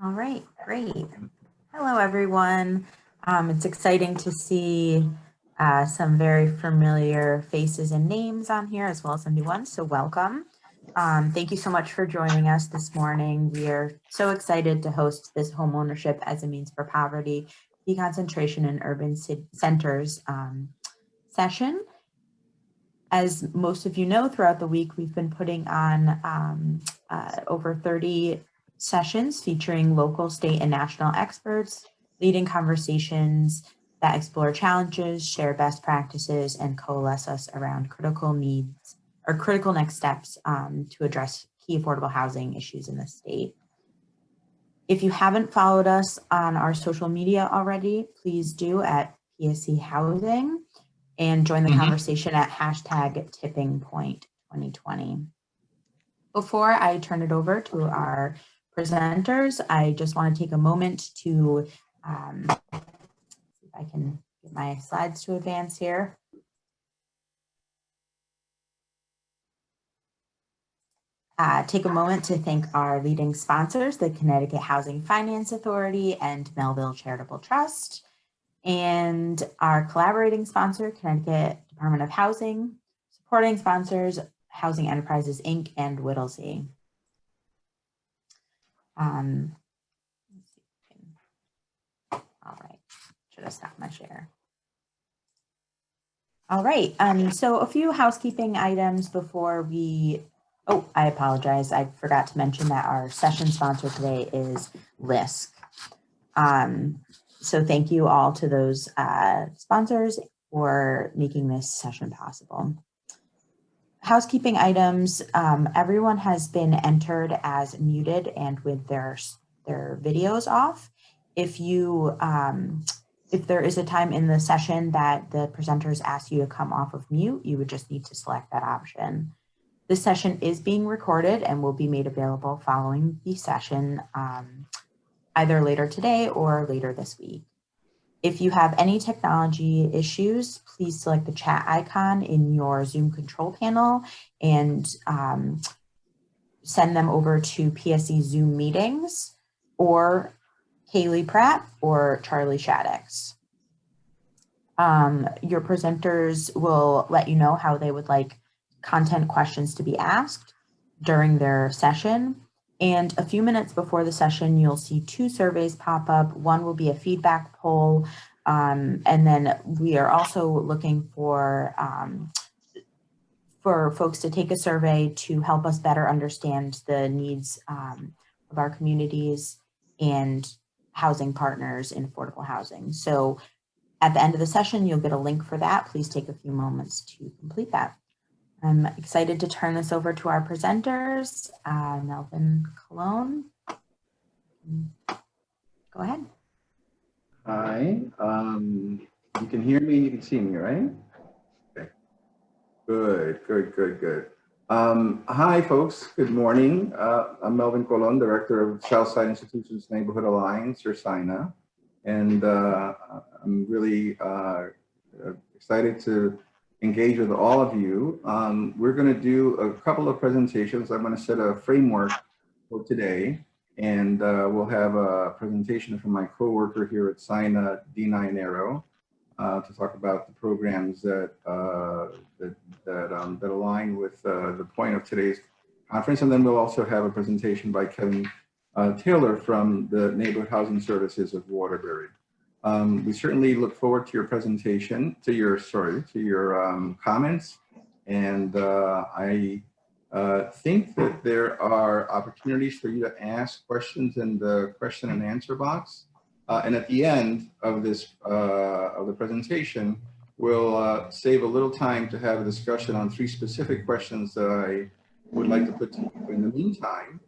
All right, great. Hello, everyone. It's exciting to see some very familiar faces and names on here, as well as some new ones, so welcome. Thank you so much for joining us this morning. We are so excited to host this Homeownership as a Means for Poverty, Deconcentration in Urban Centers session. As most of you know, throughout the week, we've been putting on over 30 sessions featuring local, state, and national experts, leading conversations that explore challenges, share best practices, and coalesce us around critical needs or critical next steps to address key affordable housing issues in the state. If you haven't followed us on our social media already, please do at PSC Housing and join the conversation at #TippingPoint2020. Before I turn it over to our presenters, I just want to take a moment to see if I can get my slides to advance here. Take a moment to thank our leading sponsors, the Connecticut Housing Finance Authority and Melville Charitable Trust, and our collaborating sponsor, Connecticut Department of Housing, supporting sponsors, Housing Enterprises, Inc. and Whittlesey. All right, should have stopped my share. All right, so a few housekeeping items before we, I apologize. I forgot to mention that our session sponsor today is LISC. So thank you all to those sponsors for making this session possible. Housekeeping items, everyone has been entered as muted and with their videos off. If there is a time in the session that the presenters ask you to come off of mute, you would just need to select that option. This session is being recorded and will be made available following the session either later today or later this week. If you have any technology issues, please select the chat icon in your Zoom control panel and send them over to PSC Zoom meetings or Kaylee Pratt or Charlie Shaddix. Your presenters will let you know how they would like content questions to be asked during their session. And a few minutes before the session, you'll see two surveys pop up. One will be a feedback poll. And then we are also looking for folks to take a survey to help us better understand the needs of our communities and housing partners in affordable housing. So at the end of the session, you'll get a link for that. Please take a few moments to complete that. I'm excited to turn this over to our presenters. Melvyn Colon, go ahead. Hi, you can hear me and you can see me, right? Okay, good. Hi folks, good morning. I'm Melvyn Colon, Director of Southside Institutions Neighborhood Alliance, or SINA. And I'm really excited to engage with all of you. We're going to do a couple of presentations. I'm going to set a framework for today, and we'll have a presentation from my coworker here at SINA, Ionero, to talk about the programs that that align with the point of today's conference. And then we'll also have a presentation by Kevin Taylor from the Neighborhood Housing Services of Waterbury. We certainly look forward to your presentation, to your comments, and I think that there are opportunities for you to ask questions in the question and answer box. And at the end of this of the presentation, we'll save a little time to have a discussion on 3 specific questions that I would like to put to you. In the meantime,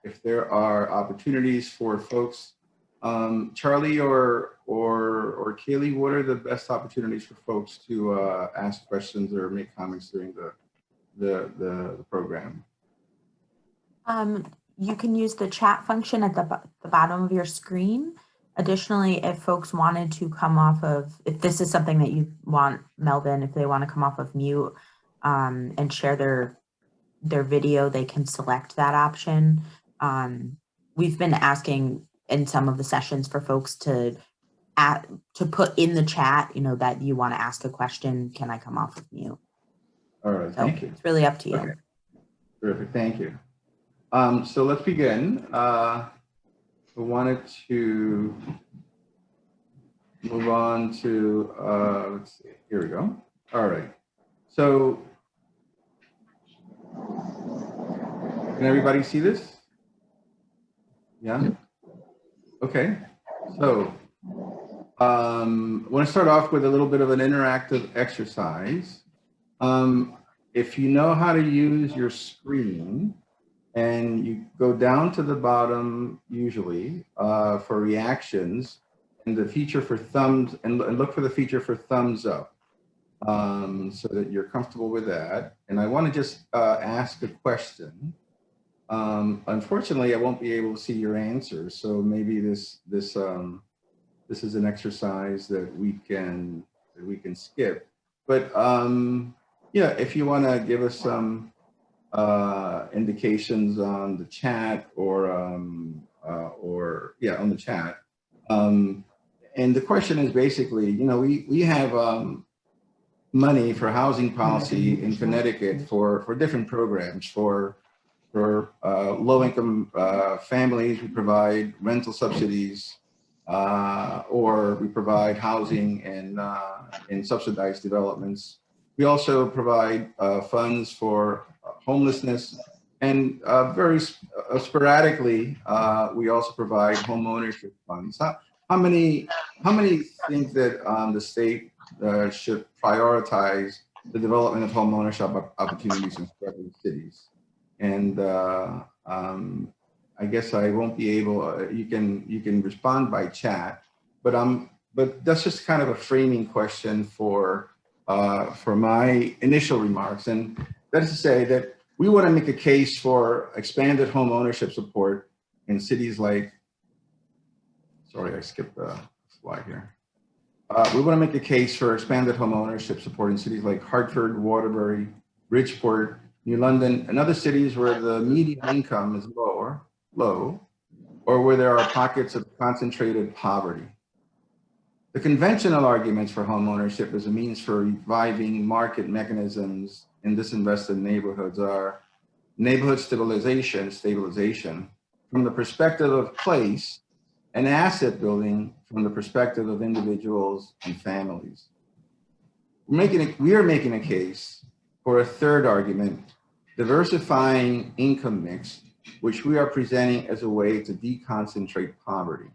if there are opportunities for folks, Charlie or Kaylee, what are the best opportunities for folks to ask questions or make comments during the program? You can use the chat function at the bottom of your screen. Additionally, if folks wanted to come off of, if this is something that you want, Melvyn, if they want to come off of mute and share their video, they can select that option. we've been asking in some of the sessions for folks to put in the chat, that you want to ask a question. Can I come off of mute? All right, thank you. It's really up to you. Okay. Terrific, thank you. So let's begin. We wanted to move on to, let's see, here we go. All right, so can everybody see this? Yeah? Okay, so I want to start off with a little bit of an interactive exercise. If you know how to use your screen and you go down to the bottom, usually for reactions, and the feature for thumbs, and look for the feature for thumbs up, so that you're comfortable with that. And I want to just ask a question. Unfortunately, I won't be able to see your answers, so maybe this is an exercise that we can skip. But yeah, if you want to give us some indications on the chat or yeah, on the chat. And the question is basically, we have money for housing policy in Connecticut for different programs. For low-income families, we provide rental subsidies, or we provide housing in subsidized developments. We also provide funds for homelessness, and very sporadically, we also provide homeownership funds. How many think that the state should prioritize the development of homeownership opportunities in struggling cities? And I guess I won't be able. You can respond by chat, but that's just kind of a framing question for my initial remarks, and that is to say that we want to make a case for expanded home ownership support in cities like. Sorry, I skipped a slide here. We want to make a case for expanded home ownership support in cities like Hartford, Waterbury, Bridgeport, New London, and other cities where the median income is low, or where there are pockets of concentrated poverty. The conventional arguments for home ownership as a means for reviving market mechanisms in disinvested neighborhoods are neighborhood stabilization from the perspective of place, and asset building from the perspective of individuals and families. We are making a case for a third argument, diversifying income mix, which we are presenting as a way to deconcentrate poverty.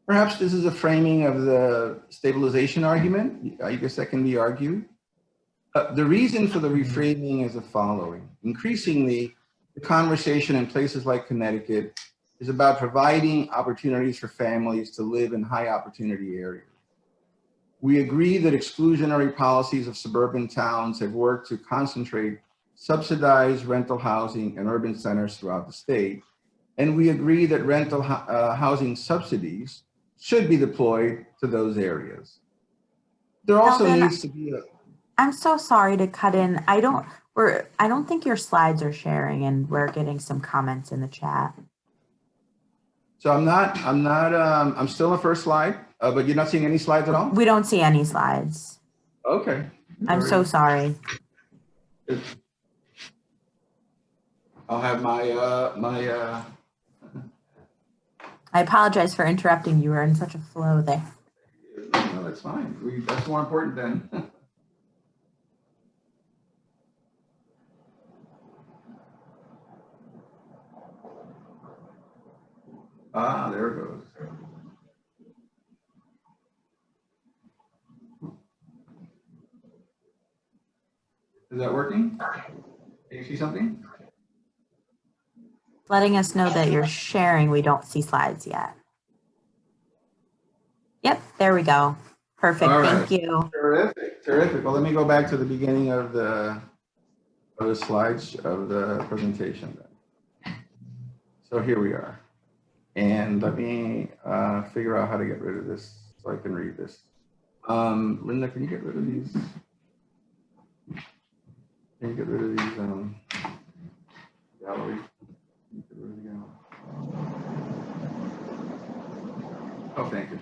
Perhaps this is a framing of the stabilization argument. I guess that can be argued. The reason for the reframing is the following. Increasingly, the conversation in places like Connecticut is about providing opportunities for families to live in high opportunity areas. We agree that exclusionary policies of suburban towns have worked to concentrate subsidized rental housing in urban centers throughout the state. And we agree that rental housing subsidies should be deployed to those areas. There also needs to be I'm so sorry to cut in. I don't think your slides are sharing, and we're getting some comments in the chat. So I'm still on the first slide, but you're not seeing any slides at all? We don't see any slides. Okay. I'm so sorry. I'll have my I apologize for interrupting. You were in such a flow there. No, that's fine. That's more important than. There it goes. Is that working? Can you see something? Letting us know that you're sharing. We don't see slides yet. Yep, there we go. Perfect. All right. Thank you. Terrific. Well, let me go back to the beginning of the slides of the presentation. So here we are. And let me figure out how to get rid of this so I can read this. Linda, can you get rid of these? Can you get rid of these galleries? Oh, thank you.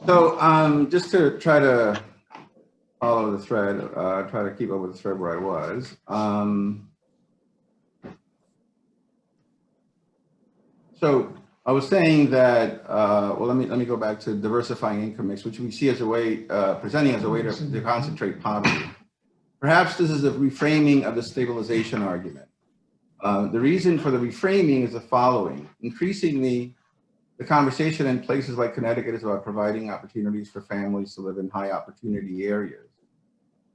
So just to try to follow the thread, try to keep up with the thread where I was. So I was saying that, well, let me go back to diversifying income mix, which we see as a way, presenting as a way to concentrate poverty. Perhaps this is a reframing of the stabilization argument. The reason for the reframing is the following. Increasingly, the conversation in places like Connecticut is about providing opportunities for families to live in high opportunity areas.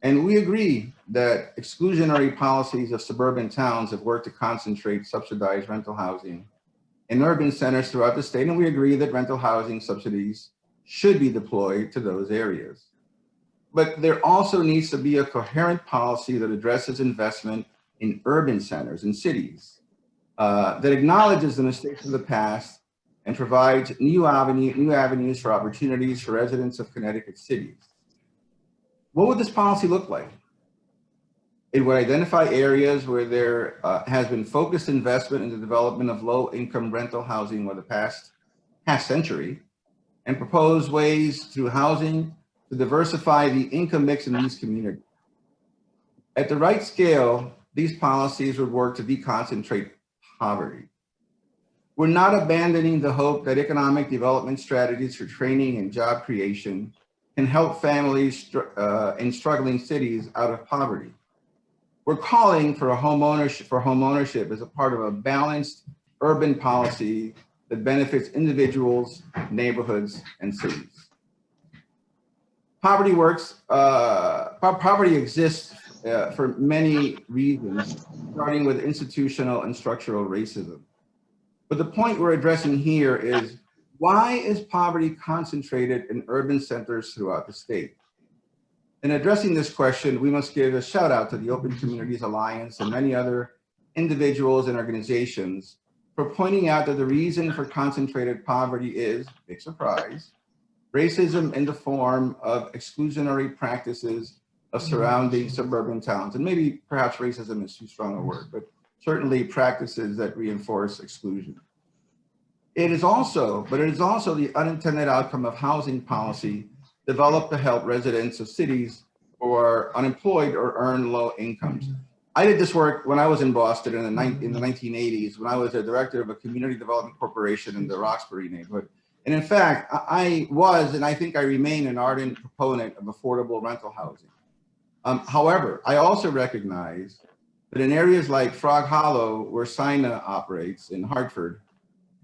And we agree that exclusionary policies of suburban towns have worked to concentrate subsidized rental housing in urban centers throughout the state. And we agree that rental housing subsidies should be deployed to those areas. But there also needs to be a coherent policy that addresses investment in urban centers and cities, that acknowledges the mistakes of the past and provides new avenues for opportunities for residents of Connecticut cities. What would this policy look like? It would identify areas where there has been focused investment in the development of low-income rental housing over the past half century, and propose ways through housing to diversify the income mix in these communities. At the right scale, these policies would work to deconcentrate poverty. We're not abandoning the hope that economic development strategies for training and job creation can help families in struggling cities out of poverty. We're calling for homeownership as a part of a balanced urban policy that benefits individuals, neighborhoods, and cities. Poverty exists for many reasons, starting with institutional and structural racism. But the point we're addressing here is, why is poverty concentrated in urban centers throughout the state? In addressing this question, we must give a shout out to the Open Communities Alliance and many other individuals and organizations for pointing out that the reason for concentrated poverty is, big surprise, racism in the form of exclusionary practices of surrounding suburban towns. And maybe perhaps racism is too strong a word, but certainly practices that reinforce exclusion. It is also the unintended outcome of housing policy developed to help residents of cities who are unemployed or earn low incomes. I did this work when I was in Boston in the 1980s, when I was a director of a community development corporation in the Roxbury neighborhood. And in fact, I was, and I think I remain, an ardent proponent of affordable rental housing. However, I also recognize that in areas like Frog Hollow, where SINA operates in Hartford,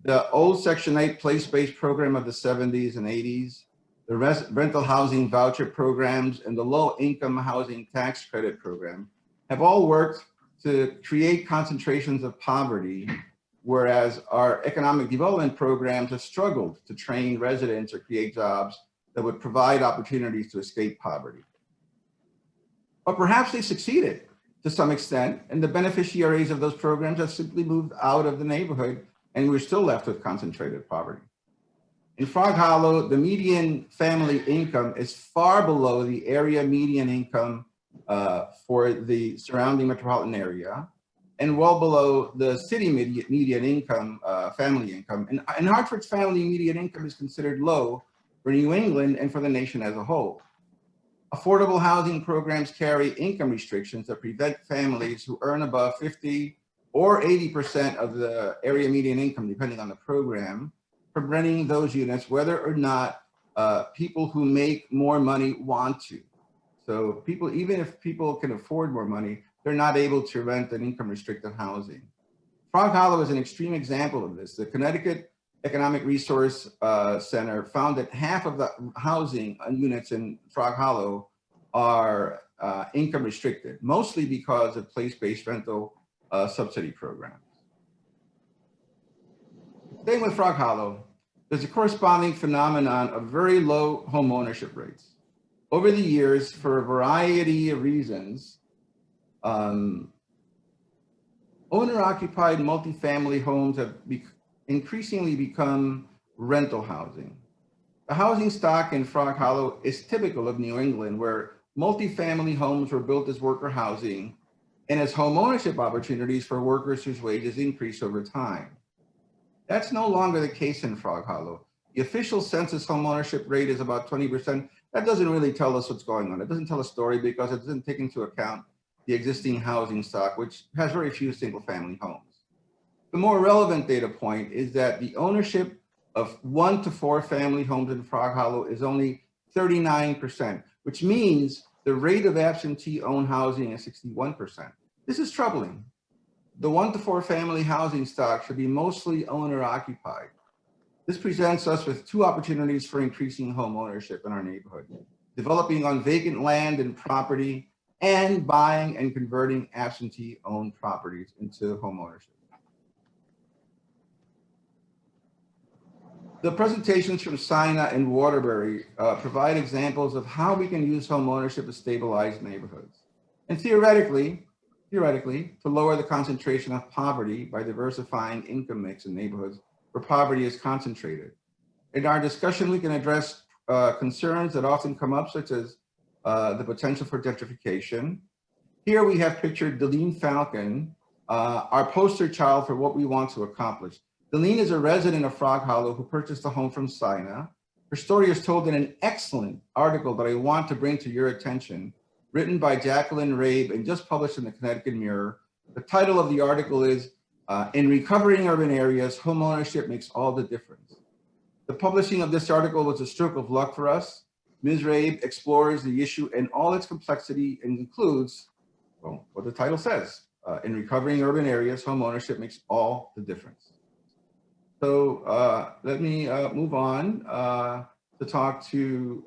the old Section 8 place-based program of the 70s and 80s, the rental housing voucher programs, and the low-income housing tax credit program have all worked to create concentrations of poverty, whereas our economic development programs have struggled to train residents or create jobs that would provide opportunities to escape poverty. But perhaps they succeeded to some extent, and the beneficiaries of those programs have simply moved out of the neighborhood, and we're still left with concentrated poverty. In Frog Hollow, the median family income is far below the area median income for the surrounding metropolitan area, and well below the city median income, family income. And Hartford's family median income is considered low for New England and for the nation as a whole. Affordable housing programs carry income restrictions that prevent families who earn above 50 or 80% of the area median income, depending on the program, from renting those units, whether or not people who make more money want to. So people, even if people can afford more money, they're not able to rent an income restricted housing. Frog Hollow is an extreme example of this. The Connecticut Economic Resource Center found that half of the housing units in Frog Hollow are income restricted, mostly because of place-based rental subsidy programs. Staying with Frog Hollow, there's a corresponding phenomenon of very low home ownership rates. Over the years, for a variety of reasons, owner-occupied multifamily homes have increasingly become rental housing. The housing stock in Frog Hollow is typical of New England, where multifamily homes were built as worker housing and as home ownership opportunities for workers whose wages increase over time. That's no longer the case in Frog Hollow. The official census homeownership rate is about 20%. That doesn't really tell us what's going on. It doesn't tell a story because it doesn't take into account the existing housing stock, which has very few single-family homes. The more relevant data point is that the ownership of 1 to 4 family homes in Frog Hollow is only 39%, which means the rate of absentee owned housing is 61%. This is troubling. The 1 to 4 family housing stock should be mostly owner occupied. This presents us with 2 opportunities for increasing home ownership in our neighborhood: developing on vacant land and property, and buying and converting absentee owned properties into home ownership. The presentations from Sina and Waterbury provide examples of how we can use home ownership to stabilize neighborhoods, and theoretically, to lower the concentration of poverty by diversifying income mix in neighborhoods where poverty is concentrated. In our discussion, we can address concerns that often come up, such as the potential for gentrification. Here we have pictured Delene Falcon, our poster child for what we want to accomplish. Delene is a resident of Frog Hollow who purchased a home from Sina. Her story is told in an excellent article that I want to bring to your attention, written by Jacqueline Rabe and just published in the Connecticut Mirror. The title of the article is In Recovering Urban Areas, Homeownership Makes All the Difference. The publishing of this article was a stroke of luck for us. Ms. Rabe explores the issue in all its complexity and includes, well, what the title says, in recovering urban areas, homeownership makes all the difference. So let me move on to talk to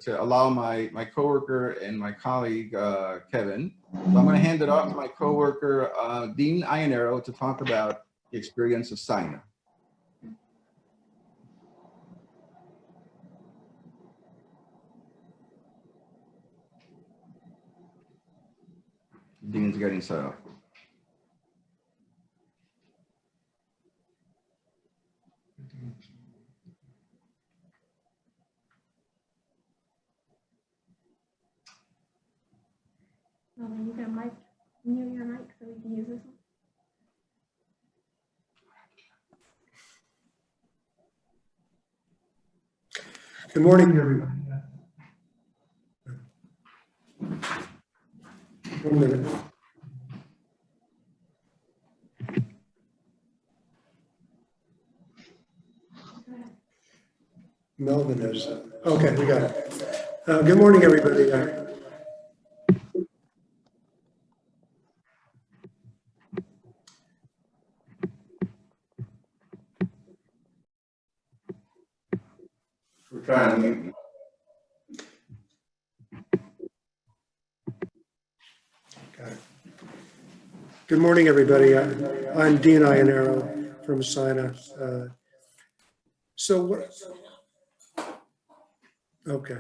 allow my coworker and my colleague, Kevin. So I'm going to hand it off to my coworker, Dean Ionero, to talk about the experience of Sina. Dean's getting set up. Melvyn, you got a mic, mute your mic so we can use this one. Good morning, everybody. 1 minute. Melvyn has, okay, we got it. Good morning, everybody. We're trying to mute you. Good morning, everybody. I'm Dean Iaiennaro from Sina. So what? Okay.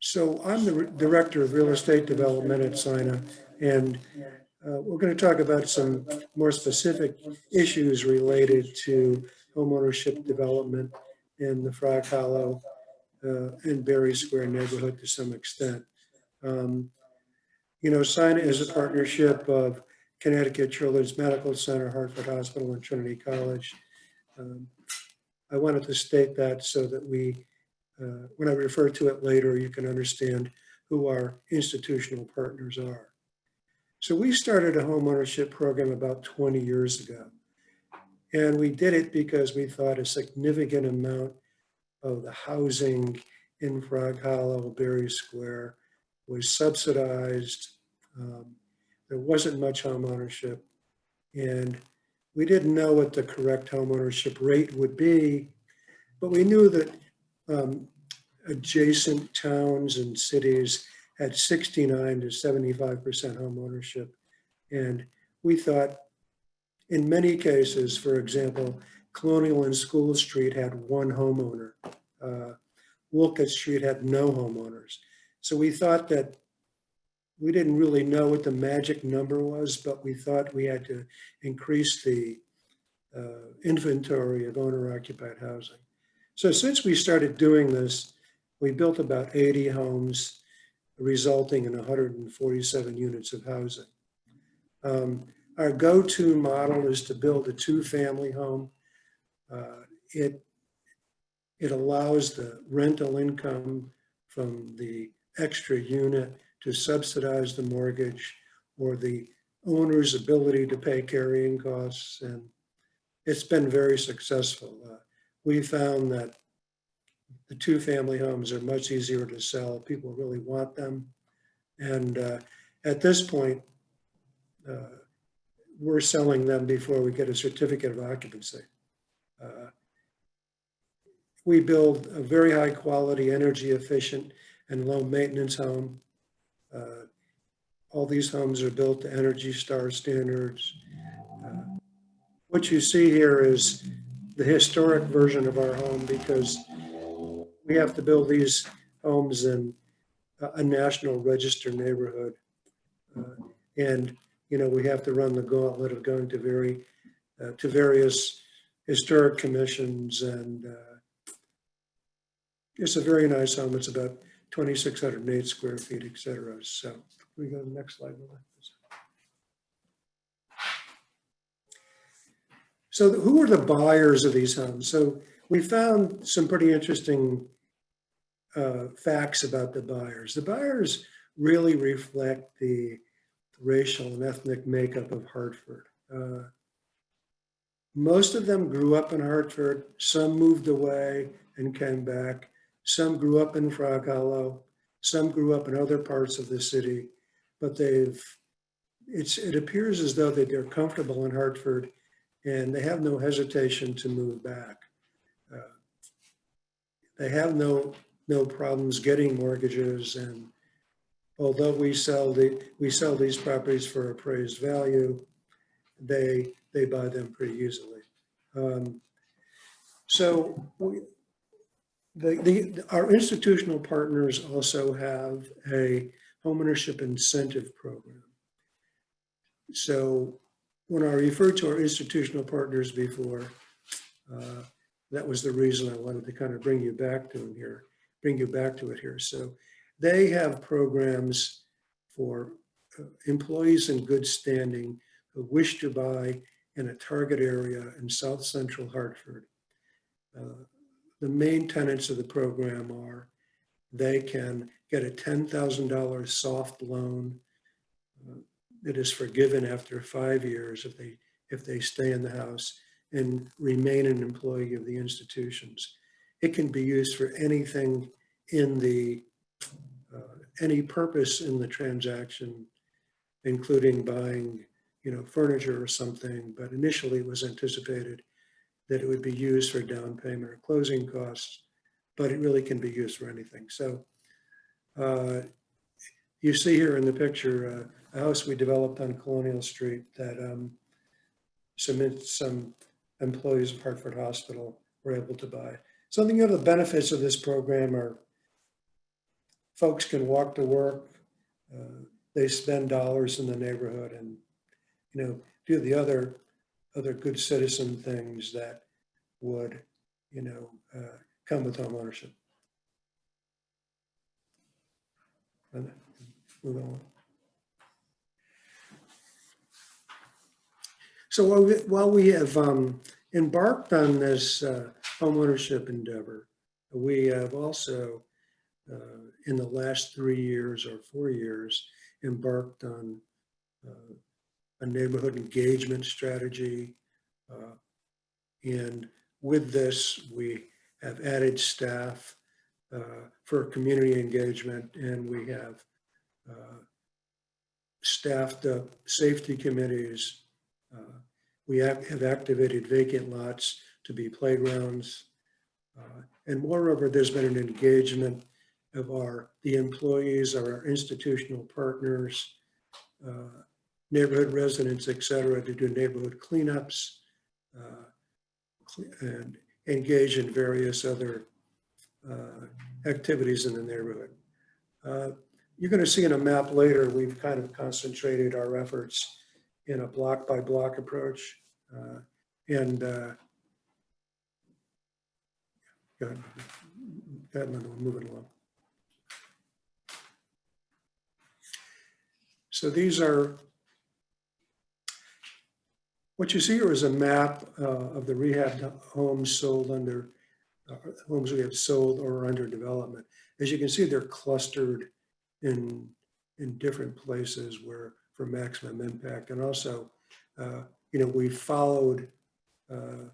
So I'm the Director of Real Estate Development at Sina, and we're going to talk about some more specific issues related to homeownership development in the Frog Hollow and Berry Square neighborhood to some extent. You know, Sina is a partnership of Connecticut Children's Medical Center, Hartford Hospital, and Trinity College. I wanted to state that so that we, when I refer to it later, you can understand who our institutional partners are. So we started a homeownership program about 20 years ago. And we did it because we thought a significant amount of the housing in Frog Hollow, Berry Square, was subsidized. There wasn't much home ownership, and we didn't know what the correct home ownership rate would be, but we knew that adjacent towns and cities had 69 to 75% home ownership. And we thought in many cases, for example, Colonial and School Street had 1 homeowner. Wolcott Street had no homeowners. So we thought that we didn't really know what the magic number was, but we thought we had to increase the inventory of owner-occupied housing. So since we started doing this, we built about 80 homes, resulting in 147 units of housing. Our go-to model is to build a two-family home. It allows the rental income from the extra unit to subsidize the mortgage or the owner's ability to pay carrying costs. And it's been very successful. We found that the two-family homes are much easier to sell. People really want them. And at this point, we're selling them before we get a certificate of occupancy. We build a very high quality, energy efficient and low maintenance home. All these homes are built to Energy Star standards. What you see here is the historic version of our home, because we have to build these homes in a National Register neighborhood. And, you know, we have to run the gauntlet of going to various historic commissions. And it's a very nice home. It's about 2,608 square feet, et cetera. So we go to the next slide. So who are the buyers of these homes? So we found some pretty interesting facts about the buyers. The buyers really reflect the racial and ethnic makeup of Hartford. Most of them grew up in Hartford. Some moved away and came back. Some grew up in Frog Hollow. Some grew up in other parts of the city, but it appears as though that they're comfortable in Hartford and they have no hesitation to move back. They have no problems getting mortgages, and although we sell these properties for appraised value, they buy them pretty easily. So our institutional partners also have a homeownership incentive program. So when I referred to our institutional partners before, that was the reason I wanted to kind of bring you back to it here. So they have programs for employees in good standing who wish to buy in a target area in South Central Hartford. The main tenets of the program are they can get a $10,000 soft loan that is forgiven after 5 years if they stay in the house and remain an employee of the institutions. It can be used for anything in any purpose in the transaction, including buying, furniture or something. But initially, it was anticipated that it would be used for down payment or closing costs, but it really can be used for anything. So you see here in the picture a house we developed on Colonial Street that some employees of Hartford Hospital were able to buy. So the other benefits of this program are folks can walk to work, they spend dollars in the neighborhood, and do the other good citizen things that would come with homeownership. And move on. So while we have embarked on this homeownership endeavor, we have also in the last 3 years or 4 years embarked on a neighborhood engagement strategy. And with this, we have added staff for community engagement, and we have staffed up safety committees. We have activated vacant lots to be playgrounds. And moreover, there's been an engagement of the employees, our institutional partners, neighborhood residents, et cetera, to do neighborhood cleanups and engage in various other activities in the neighborhood. You're going to see in a map later, we've kind of concentrated our efforts in a block by block approach. Go ahead, Linda, we're moving along. So these are What you see here is a map of the rehab homes sold under, homes we have sold or under development. As you can see, they're clustered in different places where for maximum impact. And also, we followed kind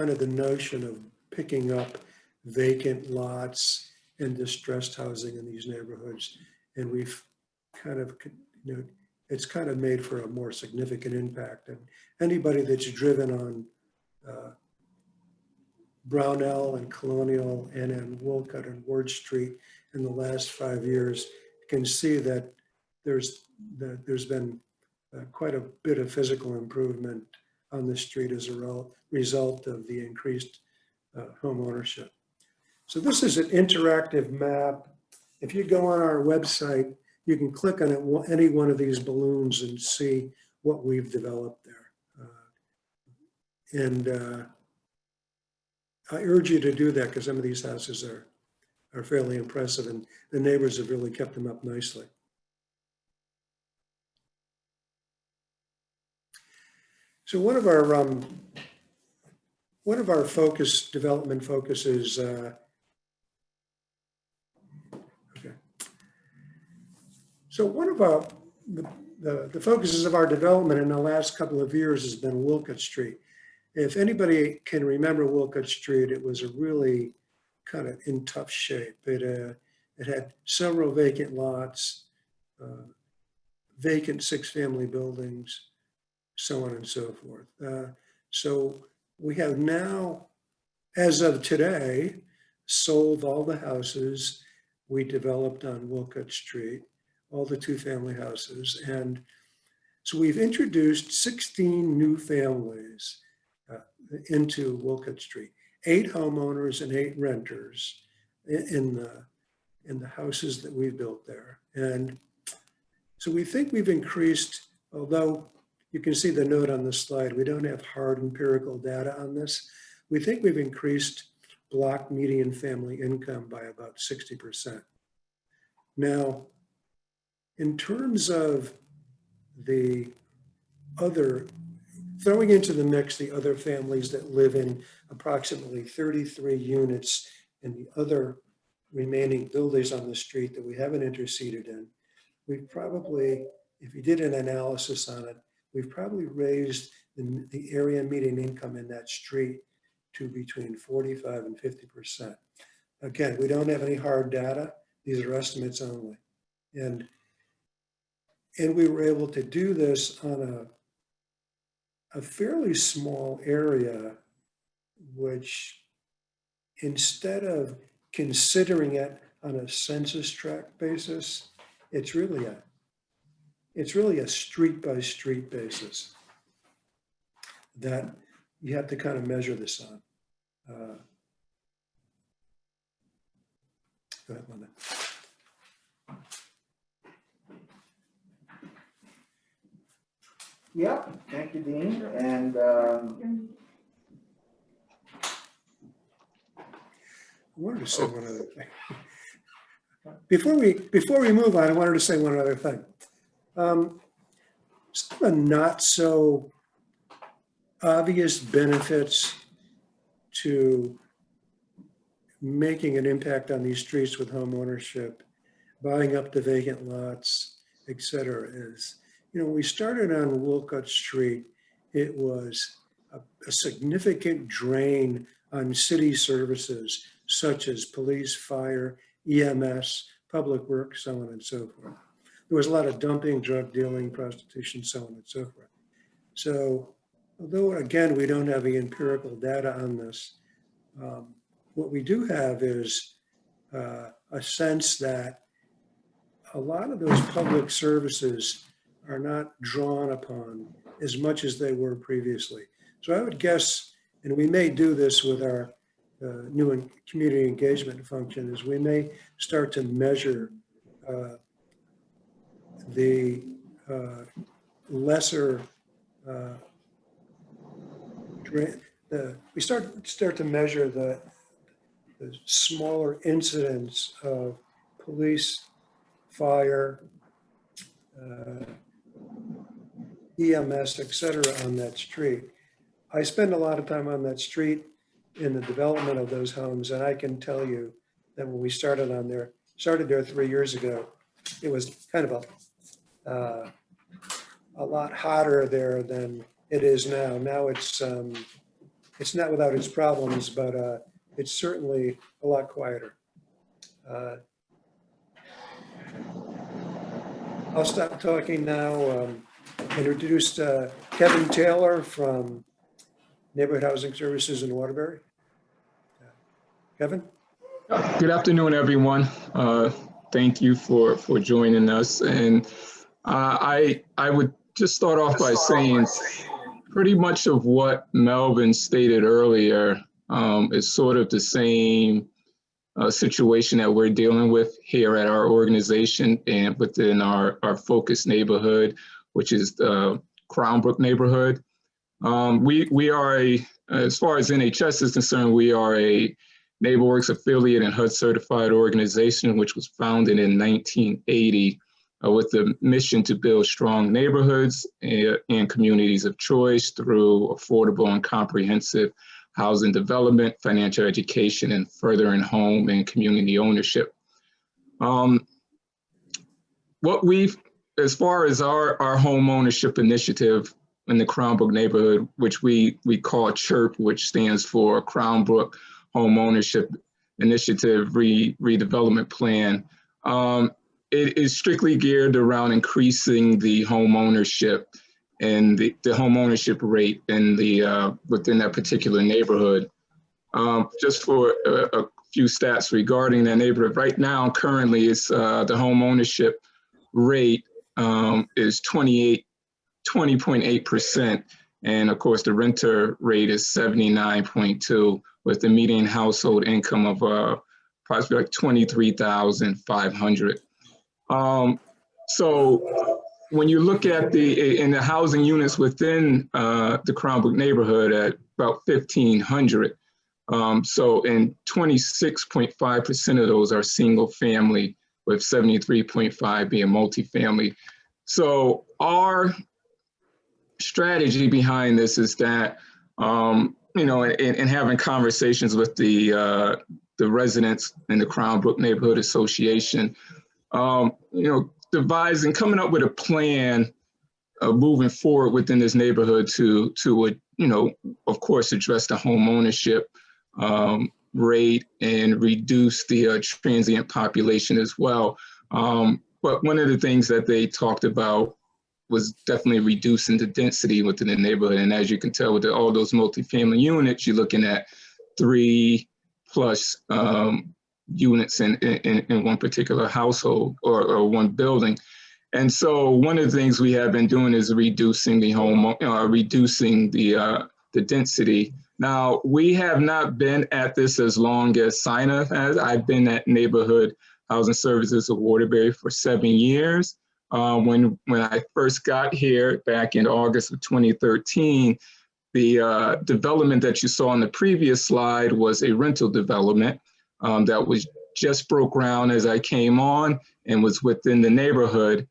of the notion of picking up vacant lots and distressed housing in these neighborhoods. And we've kind of, it's kind of made for a more significant impact. And anybody that's driven on Brownell and Colonial and in Wolcott and Ward Street in the last 5 years can see that there's been quite a bit of physical improvement on the street as a result of the increased home ownership. So this is an interactive map. If you go on our website, you can click on it, any one of these balloons and see what we've developed there. I urge you to do that because some of these houses are fairly impressive and the neighbors have really kept them up nicely. So one of our development focuses, okay. So one of our, the focuses of our development in the last couple of years has been Wolcott Street. If anybody can remember Wolcott Street, it was a really kind of in tough shape. It had several vacant lots, vacant 6-family buildings, so on and so forth. So we have now, as of today, sold all the houses we developed on Wolcott Street, all the 2-family houses. And so we've introduced 16 new families into Wolcott Street, 8 homeowners and 8 renters in the houses that we've built there. And so we think we've increased, although you can see the note on the slide, we don't have hard empirical data on this. We think we've increased block median family income by about 60%. Now, in terms of the other, throwing into the mix the other families that live in approximately 33 units in the other remaining buildings on the street that we haven't interceded in, we've probably, if you did an analysis on it, we've probably raised the area median income in that street to between 45 and 50%. Again, we don't have any hard data. These are estimates only. And we were able to do this on a fairly small area, which instead of considering it on a census tract basis, it's really a street by street basis that you have to kind of measure this on. Go ahead, Linda. Yep, thank you, Dean. And I wanted to say one other thing. Before we move on, I wanted to say one other thing. Some of the not so obvious benefits to making an impact on these streets with home ownership, buying up the vacant lots, et cetera, is, when we started on Wolcott Street, it was a significant drain on city services such as police, fire, EMS, public works, so on and so forth. There was a lot of dumping, drug dealing, prostitution, so on and so forth. So although, again, we don't have the empirical data on this, what we do have is a sense that a lot of those public services are not drawn upon as much as they were previously. So I would guess, and we may do this with our new community engagement function, is we may start to measure the lesser, we start to measure the smaller incidents of police, fire, EMS, et cetera, on that street. I spend a lot of time on that street in the development of those homes, and I can tell you that when we started there 3 years ago, it was kind of a lot hotter there than it is now. Now it's not without its problems, but it's certainly a lot quieter. I'll stop talking now and introduce Kevin Taylor from Neighborhood Housing Services in Waterbury. Kevin? Good afternoon, everyone. Thank you for joining us. And I would just start off by saying pretty much of what Melvyn stated earlier is sort of the same situation that we're dealing with here at our organization and within our focus neighborhood, which is the Crownbrook neighborhood. We are as far as NHS is concerned, we are a NeighborWorks affiliate and HUD certified organization, which was founded in 1980 with the mission to build strong neighborhoods and communities of choice through affordable and comprehensive housing development, financial education, and furthering home and community ownership. As far as our home ownership initiative in the Crownbrook neighborhood, which we call CHIRP, which stands for Crownbrook Home Ownership Initiative Redevelopment Plan, it is strictly geared around increasing the home ownership and the home ownership rate in within that particular neighborhood. Just for a few stats regarding that neighborhood, right now, currently, it's the home ownership rate is 20.8%, and of course, the renter rate is 79.2%, with the median household income of approximately like $23,500. So when you look at the housing units within the Crownbrook neighborhood at about 1,500, so in 26.5% of those are single family, with 73.5 being multifamily. So our strategy behind this is that, in having conversations with the residents in the Crownbrook Neighborhood Association, devising, coming up with a plan moving forward within this neighborhood to of course, address the home ownership rate and reduce the transient population as well. But one of the things that they talked about was definitely reducing the density within the neighborhood. And as you can tell with all those multifamily units, you're looking at 3+ units in one particular household or one building. And so one of the things we have been doing is reducing the the density. Now, we have not been at this as long as SINA has. I've been at Neighborhood Housing Services of Waterbury for 7 years. When I first got here back in August of 2013, the development that you saw on the previous slide was a rental development that was just broke ground as I came on and was within the neighborhood.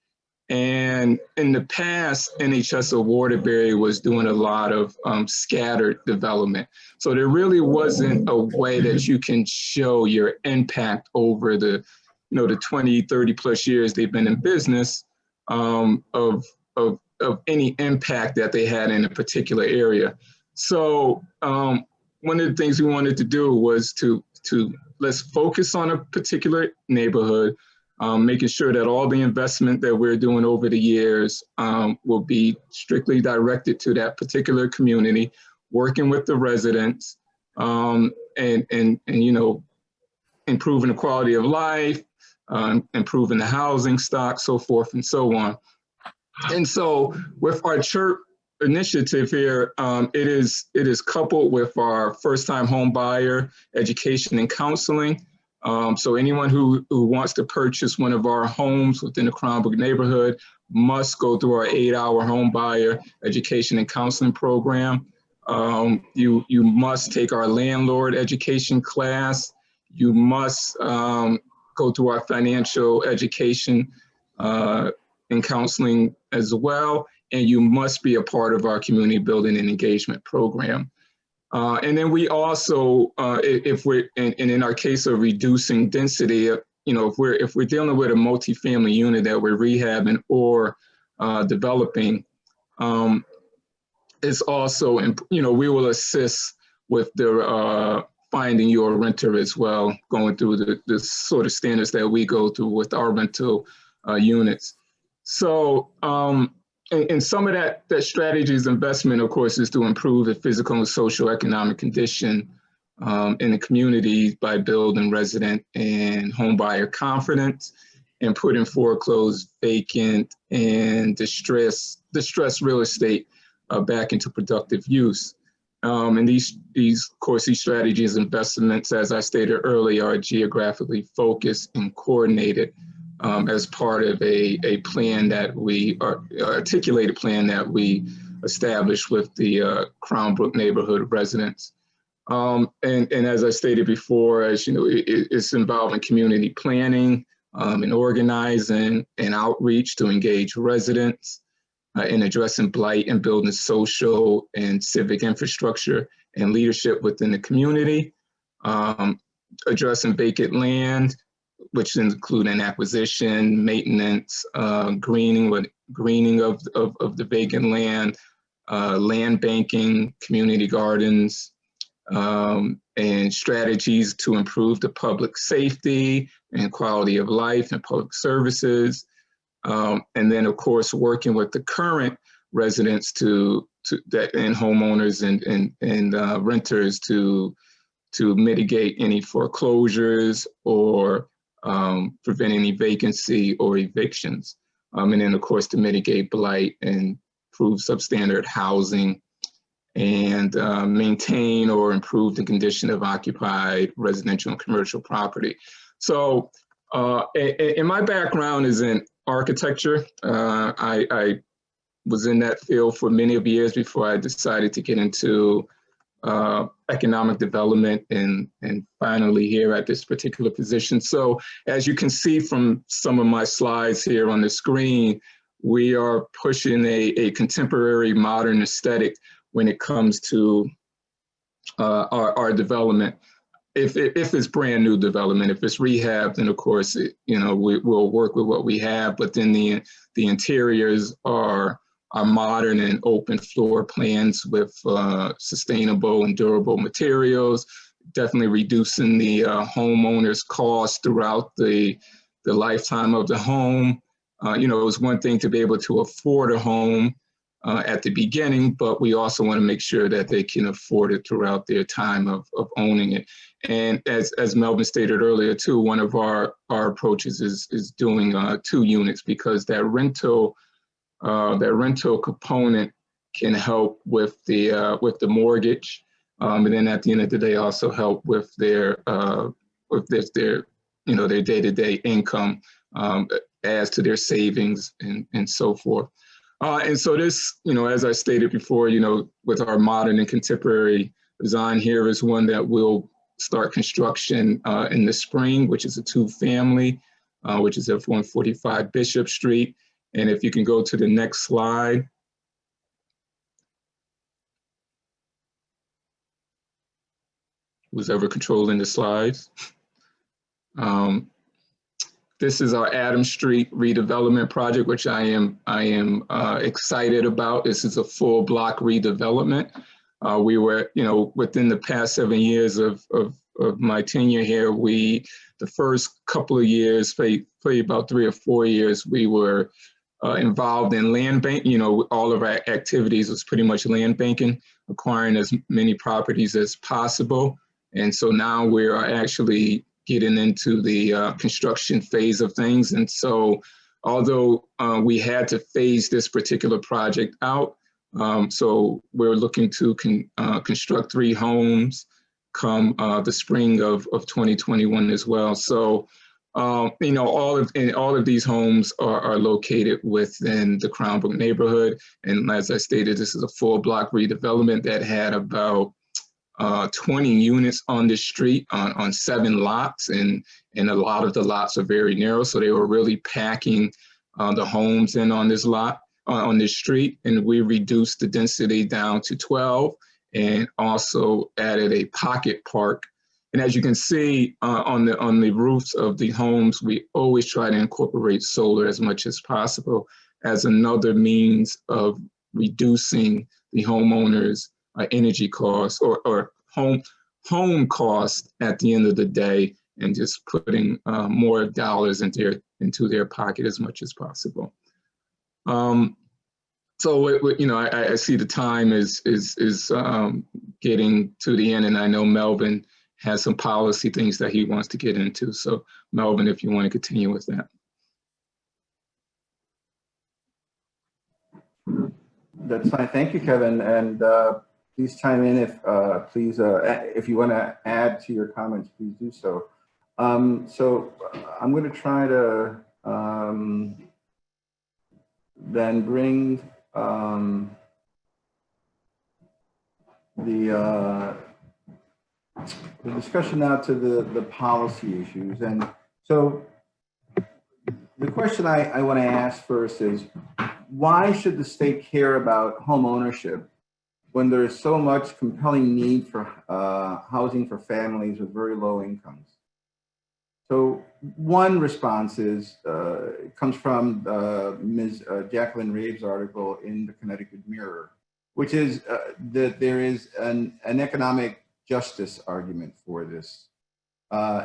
And in the past, NHS of Waterbury was doing a lot of scattered development. So there really wasn't a way that you can show your impact over the 20, 30+ years they've been in business of any impact that they had in a particular area. So one of the things we wanted to do was to let's focus on a particular neighborhood, making sure that all the investment that we're doing over the years will be strictly directed to that particular community, working with the residents, and improving the quality of life, improving the housing stock, so forth and so on. And so with our CHIRP initiative here, it is coupled with our first-time home buyer education and counseling. So anyone who wants to purchase one of our homes within the Crownbrook neighborhood must go through our 8-hour home buyer education and counseling program. You must take our landlord education class. You must go through our financial education and counseling as well. and you must be a part of our community building and engagement program. And then we also, if we're, and in our case of reducing density, if we're dealing with a multifamily unit that we're rehabbing or developing, it's also, we will assist with the finding your renter as well, going through the sort of standards that we go through with our rental units. So, and some of that strategy's investment, of course, is to improve the physical and social economic condition in the community by building resident and home buyer confidence and putting foreclosed, vacant, and distressed real estate back into productive use. And these strategies, investments, as I stated earlier, are geographically focused and coordinated as part of a plan that we articulated plan that we established with the Crown Brook neighborhood residents. And as I stated before, as you know, it's involving community planning and organizing and outreach to engage residents in addressing blight and building social and civic infrastructure and leadership within the community, addressing vacant land, which include acquisition, maintenance, greening of the vacant land, land banking, community gardens, and strategies to improve the public safety and quality of life and public services. And then, of course, working with the current residents and homeowners and renters to mitigate any foreclosures or prevent any vacancy or evictions. And then, of course, to mitigate blight and improve substandard housing and maintain or improve the condition of occupied residential and commercial property. So, and my background is in architecture. I was in that field for many of years before I decided to get into economic development and finally here at this particular position. So as you can see from some of my slides here on the screen, we are pushing a contemporary modern aesthetic when it comes to our development. If it's brand new development, if it's rehab, then of course, we'll work with what we have, but then the interiors are modern and open floor plans with sustainable and durable materials, definitely reducing the homeowner's costs throughout the lifetime of the home. It's one thing to be able to afford a home at the beginning, but we also want to make sure that they can afford it throughout their time of owning it. And as Melvyn stated earlier too, one of our approaches is doing 2 units, because that rental component can help with the mortgage, and then at the end of the day also help with their day-to-day income, as to their savings and so forth. And so this, as I stated before, with our modern and contemporary design here is one that will start construction in the spring, which is a 2-family, which is at 145 Bishop Street. And if you can go to the next slide. Who's ever controlling the slides? This is our Adams Street redevelopment project, which I am excited about. This is a full block redevelopment. We were, within the past 7 years of my tenure here, the first couple of years, probably about 3 or 4 years, we were involved in land bank. All of our activities was pretty much land banking, acquiring as many properties as possible. And so now we are actually getting into the construction phase of things. And so although we had to phase this particular project out, so we're looking to construct 3 homes come the spring of 2021 as well. So, all of these homes are located within the Crown Brook neighborhood. And as I stated, this is a full block redevelopment that had about 20 units on the street on 7 lots, and a lot of the lots are very narrow, so they were really packing the homes in on this lot, on this street, and we reduced the density down to 12 and also added a pocket park. And as you can see on the roofs of the homes, we always try to incorporate solar as much as possible as another means of reducing the homeowners' energy costs or home costs at the end of the day, and just putting more dollars into their pocket as much as possible. So I see the time is getting to the end, and I know Melvyn has some policy things that he wants to get into. So Melvyn, if you want to continue with that. That's fine. Thank you, Kevin. And please chime in if you want to add to your comments, please do so. So I'm going to try to then bring the discussion now to the policy issues. And so the question I want to ask first is, why should the state care about home ownership when there is so much compelling need for housing for families with very low incomes? So one response is, it comes from Ms. Jacqueline Rave's article in the Connecticut Mirror, which is that there is an economic justice argument for this.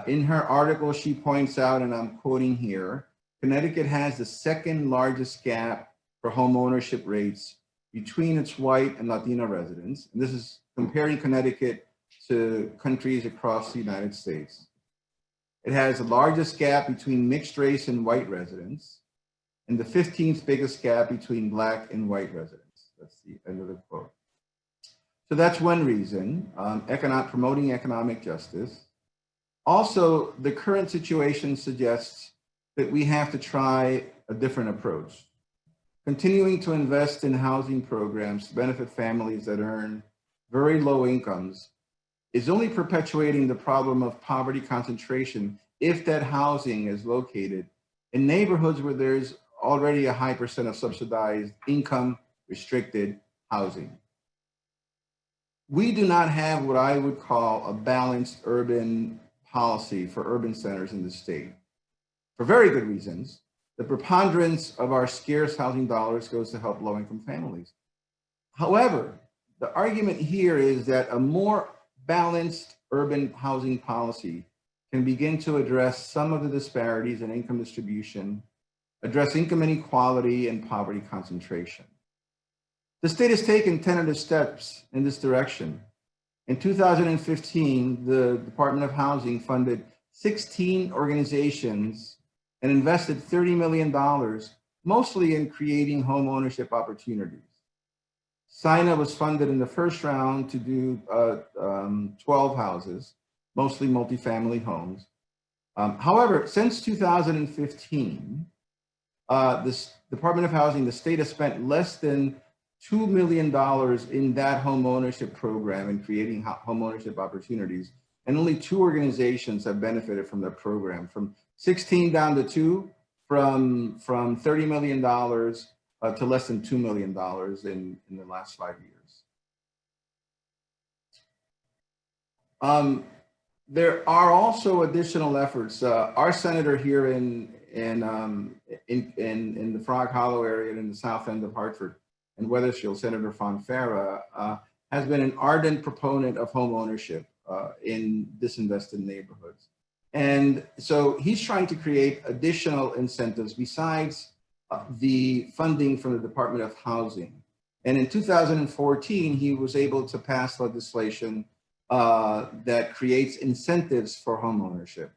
In her article, she points out, and I'm quoting here, Connecticut has the second largest gap for home ownership rates between its white and Latino residents. And this is comparing Connecticut to countries across the United States. It has the largest gap between mixed race and white residents, and the 15th biggest gap between Black and white residents. That's the end of the quote. So that's one reason, promoting economic justice. Also, the current situation suggests that we have to try a different approach. Continuing to invest in housing programs to benefit families that earn very low incomes is only perpetuating the problem of poverty concentration if that housing is located in neighborhoods where there's already a high percent of subsidized income restricted housing. We do not have what I would call a balanced urban policy for urban centers in the state, for very good reasons. The preponderance of our scarce housing dollars goes to help low-income families. However, the argument here is that a more balanced urban housing policy can begin to address some of the disparities in income distribution, address income inequality and poverty concentration. The state has taken tentative steps in this direction. In 2015, the Department of Housing funded 16 organizations and invested $30 million, mostly in creating home ownership opportunities. SINA was funded in the first round to do 12 houses, mostly multifamily homes. However, since 2015, this Department of Housing, the state has spent less than $2 million in that home ownership program and creating home ownership opportunities. And only 2 organizations have benefited from that program, from 16 down to 2, from $30 million to less than $2 million in the last 5 years. There are also additional efforts. Our senator here in the Frog Hollow area and in the south end of Hartford and Wethersfield, Senator Fonfara, has been an ardent proponent of home ownership in disinvested neighborhoods. And so he's trying to create additional incentives besides the funding from the Department of Housing. And in 2014, he was able to pass legislation that creates incentives for home ownership.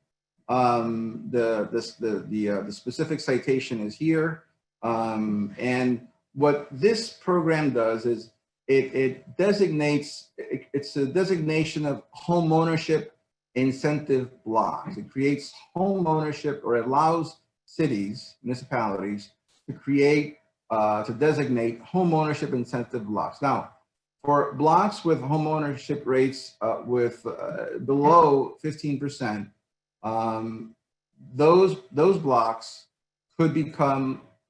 The specific citation is here. And what this program does is it designates, it's a designation of home ownership incentive blocks. It creates home ownership, or allows cities, municipalities to create, to designate home ownership incentive blocks. Now, for blocks with home ownership rates with below 15%, those blocks could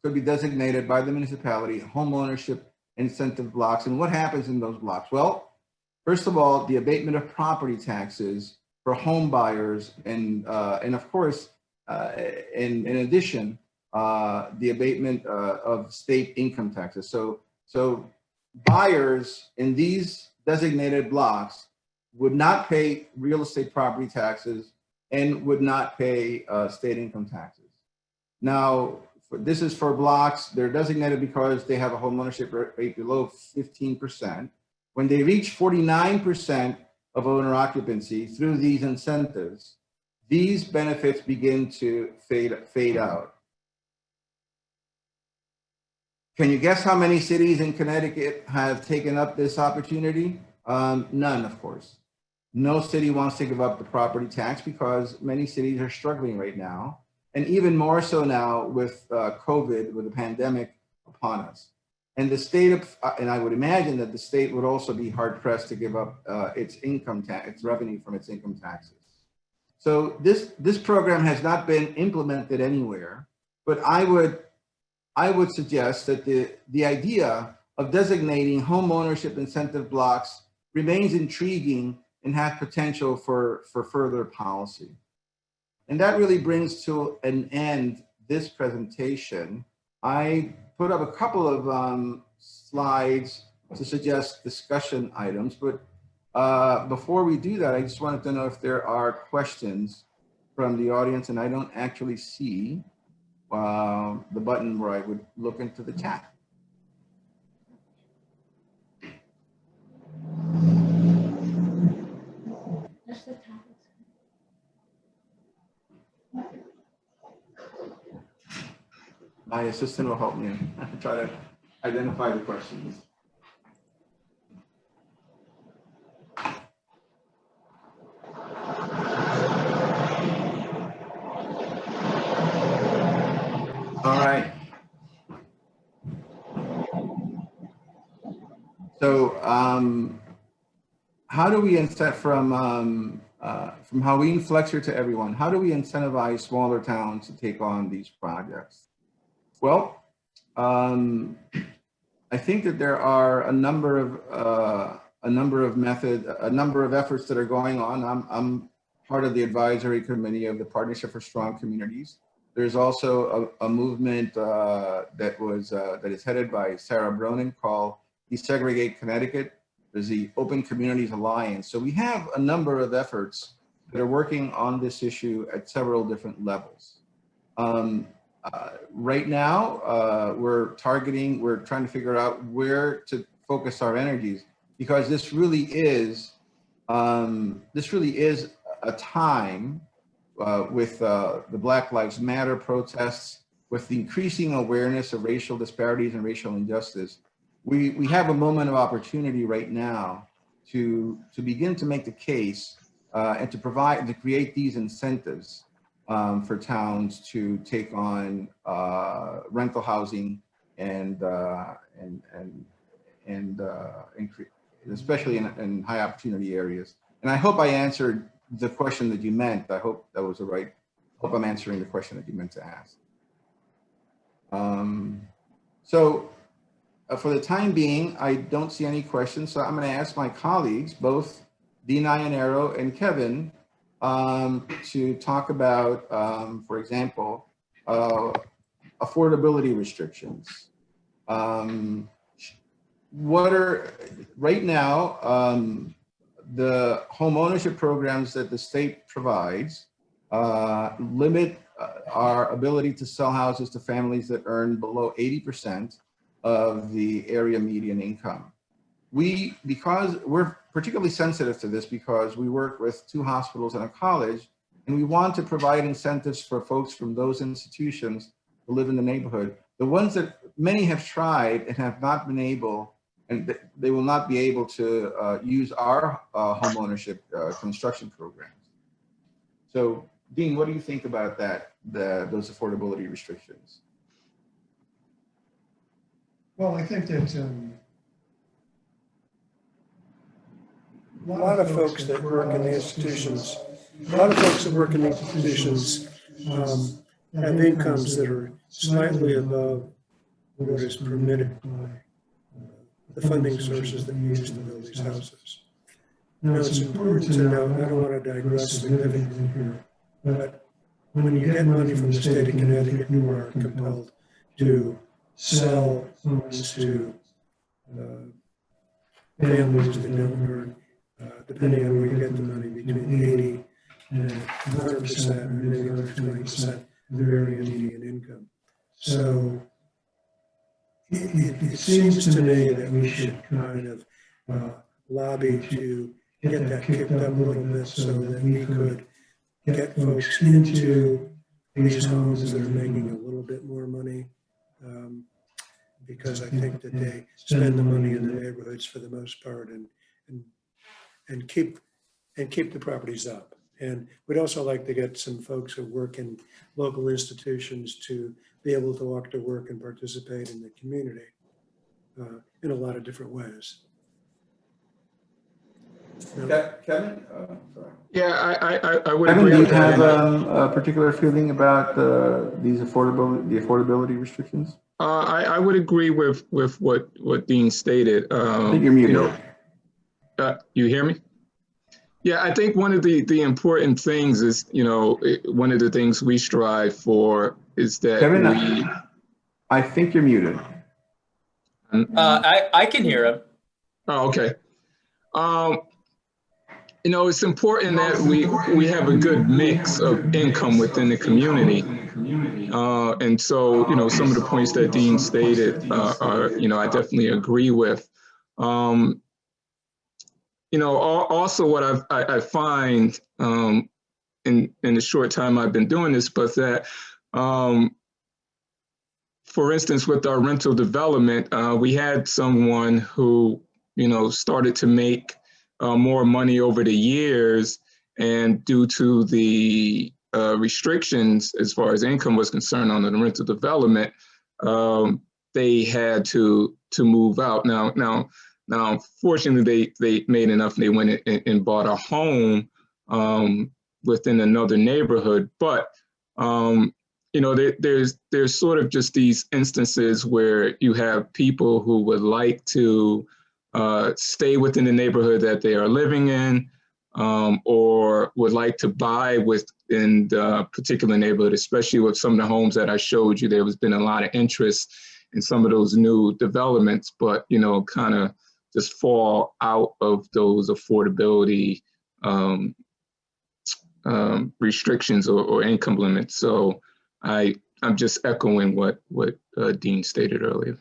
could be designated by the municipality homeownership incentive blocks. And what happens in those blocks? Well, first of all, the abatement of property taxes for home buyers, and of course, in addition, the abatement of state income taxes. So buyers in these designated blocks would not pay real estate property taxes and would not pay state income taxes. Now, this is for blocks. They're designated because they have a home ownership rate below 15%. When they reach 49% of owner occupancy through these incentives, these benefits begin to fade out. Can you guess how many cities in Connecticut have taken up this opportunity? None, of course. No city wants to give up the property tax because many cities are struggling right now. And even more so now with COVID, with the pandemic upon us. And the state of, and I would imagine that the state would also be hard pressed to give up its income tax, its revenue from its income taxes. So this program has not been implemented anywhere, but I would suggest that the idea of designating home ownership incentive blocks remains intriguing and has potential for further policy. And that really brings to an end this presentation. I put up a couple of slides to suggest discussion items, but before we do that, I just wanted to know if there are questions from the audience, and I don't actually see the button where I would look into the chat. That's the topic. My assistant will help me try to identify the questions. All right. So how do we incent from Haween Flexer to everyone? How do we incentivize smaller towns to take on these projects? Well, I think that there are a number of efforts that are going on. I'm part of the advisory committee of the Partnership for Strong Communities. There's also a movement that is headed by Sarah Bronin called Desegregate Connecticut. There's the Open Communities Alliance. So we have a number of efforts that are working on this issue at several different levels. Right now, we're trying to figure out where to focus our energies, because this really is a time with the Black Lives Matter protests, with the increasing awareness of racial disparities and racial injustice. We have a moment of opportunity right now to begin to make the case and to create these incentives for towns to take on rental housing and especially in high opportunity areas. And I hope I answered the question that you meant. I hope that was I hope I'm answering the question that you meant to ask. For the time being, I don't see any questions. So I'm going to ask my colleagues, both Dean Ionero and Kevin, to talk about, for example, affordability restrictions. Right now, the home ownership programs that the state provides limit our ability to sell houses to families that earn below 80% of the area median income. Because we're particularly sensitive to this because we work with 2 hospitals and a college, and we want to provide incentives for folks from those institutions to live in the neighborhood. The ones that many have tried and have not been able, and they will not be able to use our home ownership construction programs. So, Dean, what do you think about that, those affordability restrictions? Well, I think that A lot of folks that work in the institutions, have incomes that are slightly above what is permitted by the funding sources that you use to build these houses. Now, it's important to note, I don't want to digress significantly here, but when you get money from the state of Connecticut, you are compelled to sell homes to families that don't earn, depending on where you get the money, between 80 and 100%, or maybe 120% of their area median income. So it seems to me that we should kind of lobby to get that kicked up a little bit so that we could get folks into these homes that are making a little bit more money. Because I think that they spend the money in the neighborhoods for the most part and keep the properties up. And we'd also like to get some folks who work in local institutions to be able to walk to work and participate in the community in a lot of different ways. Kevin? Sorry. Yeah, I would Kevin, agree do you with that. have a particular feeling about the affordability restrictions? I would agree with what Dean stated. I think you're muted. You hear me? Yeah, I think one of the important things is, one of the things we strive for is that Kevin, I think you're muted. I can hear him. Oh, okay. It's important that we have a good mix of income within the community. And so, some of the points that Dean stated are, I definitely agree with. Also what I find in the short time I've been doing this, but that, for instance, with our rental development, we had someone who, started to make more money over the years, and due to the restrictions as far as income was concerned on the rental development, they had to move out. Now, fortunately, they made enough, and they went and bought a home within another neighborhood. But there's sort of just these instances where you have people who would like to stay within the neighborhood that they are living in, or would like to buy within the particular neighborhood, especially with some of the homes that I showed you. There has been a lot of interest in some of those new developments, but, kind of just fall out of those affordability restrictions or income limits. So I'm just echoing what Dean stated earlier.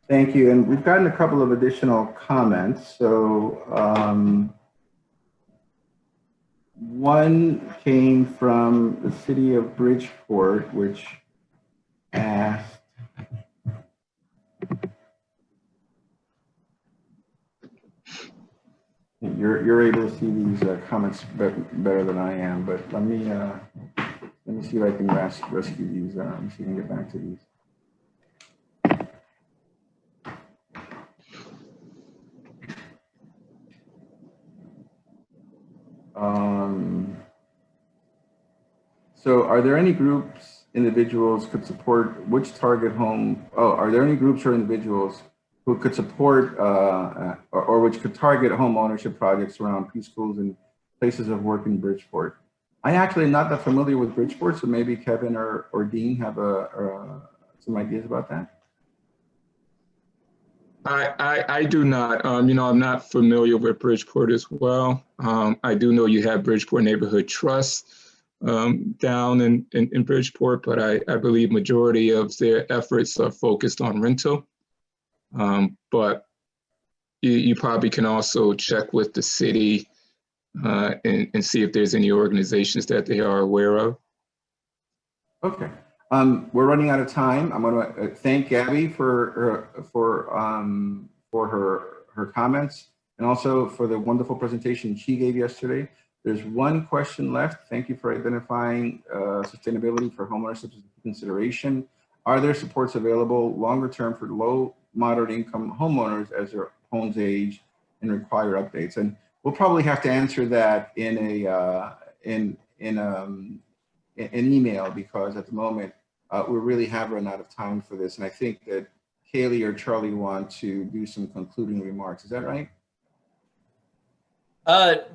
Thank you. And we've gotten a couple of additional comments. So one came from the city of Bridgeport, which asked, you're able to see these comments better than I am, but let me see if I can rescue these. Let me see if I can get back to these. So are there any groups, individuals could support which target home? Oh, are there any groups or individuals who could support or which could target home ownership projects around preschools and places of work in Bridgeport? I actually am not that familiar with Bridgeport, so maybe Kevin or Dean have some ideas about that. I do not. I'm not familiar with Bridgeport as well. I do know you have Bridgeport Neighborhood Trust down in Bridgeport, but I believe majority of their efforts are focused on rental. But you probably can also check with the city and see if there's any organizations that they are aware of. Okay. We're running out of time. I'm going to thank Gabby for her comments, and also for the wonderful presentation she gave yesterday. There's one question left. Thank you for identifying sustainability for homeownership as a consideration. Are there supports available longer term for low, moderate income homeowners as their homes age and require updates? And we'll probably have to answer that in an email, because at the moment we really have run out of time for this. And I think that Kaylee or Charlie want to do some concluding remarks. Is that right?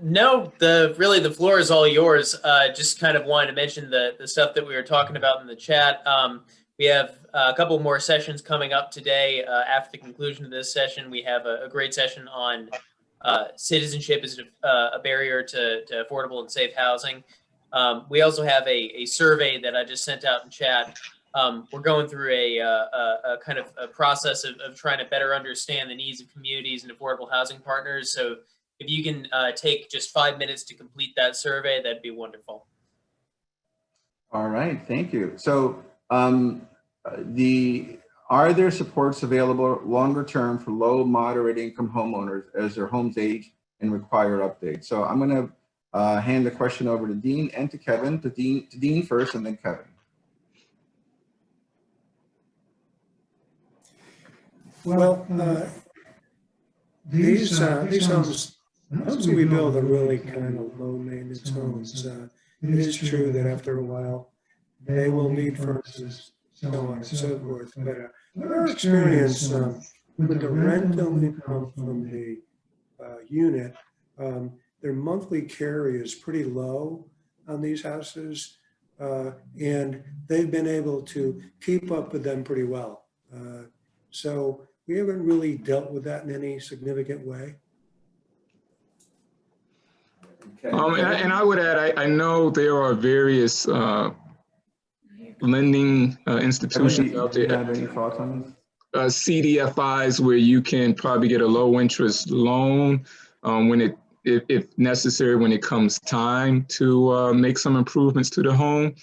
No, really the floor is all yours. Just kind of wanted to mention the stuff that we were talking about in the chat. We have a couple more sessions coming up today. After the conclusion of this session, we have a great session on citizenship as a barrier to affordable and safe housing. We also have a survey that I just sent out in chat. We're going through a kind of a process of trying to better understand the needs of communities and affordable housing partners. So if you can take just 5 minutes to complete that survey, that'd be wonderful. All right, thank you. So are there supports available longer term for low, moderate income homeowners as their homes age and require updates? So I'm going to hand the question over to Dean and to Kevin. To Dean first, and then Kevin. Well, these homes, homes we build are really kind of low maintenance homes. It is true that after a while they will need furnaces, so on and so forth. But our experience with the rental income from the unit, their monthly carry is pretty low on these houses, and they've been able to keep up with them pretty well. So we haven't really dealt with that in any significant way. And I would add, I know there are various lending institutions out there. Do you have any thoughts on this? CDFIs where you can probably get a low interest loan when if necessary, when it comes time to make some improvements to the home.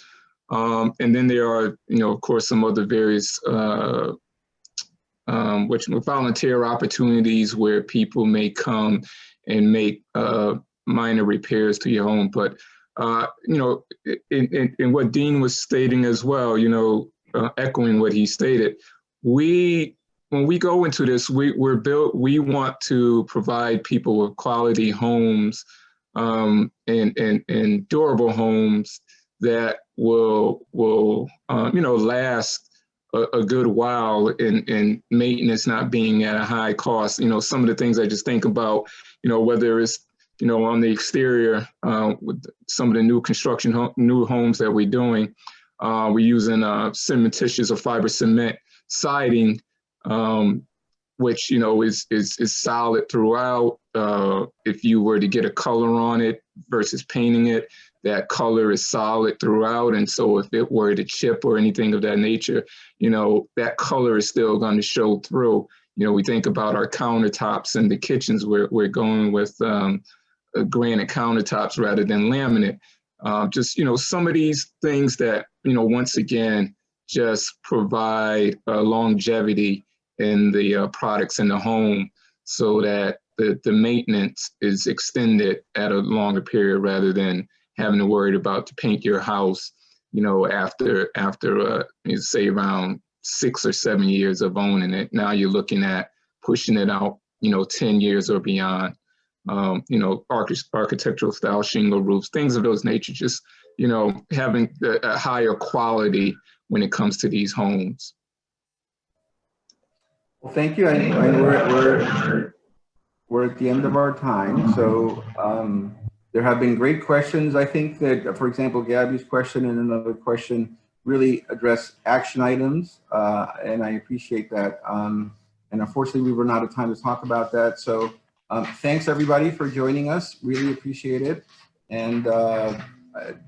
And then there are, of course, some other various volunteer opportunities where people may come and make minor repairs to your home. But, in what Dean was stating as well, echoing what he stated, when we go into this, we want to provide people with quality homes and durable homes that will last a good while, in maintenance not being at a high cost. Some of the things I just think about, whether it's on the exterior with some of the new construction, new homes that we're doing, we're using cementitious or fiber cement siding, which is solid throughout. If you were to get a color on it versus painting it, that color is solid throughout. And so if it were to chip or anything of that nature, that color is still going to show through. We think about our countertops in the kitchens, we're going with granite countertops rather than laminate. Just, some of these things that, once again, just provide longevity in the products in the home, so that the maintenance is extended at a longer period rather than having to worry about to paint your house, after say around 6 or 7 years of owning it. Now you're looking at pushing it out, 10 years or beyond. Architectural style shingle roofs, things of those nature, just, having a higher quality when it comes to these homes. Well, thank you. And we're at the end of our time. So there have been great questions. I think that, for example, Gabby's question and another question really address action items, and I appreciate that. And unfortunately, we run out of time to talk about that. So thanks everybody for joining us. Really appreciate it. And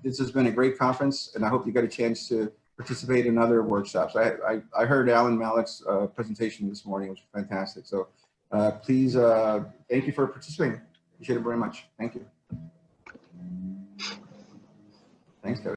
this has been a great conference, and I hope you got a chance to participate in other workshops. I heard Alan Malik's presentation this morning, which was fantastic. So please, thank you for participating. Appreciate it very much. Thank you. Thanks, Kevin.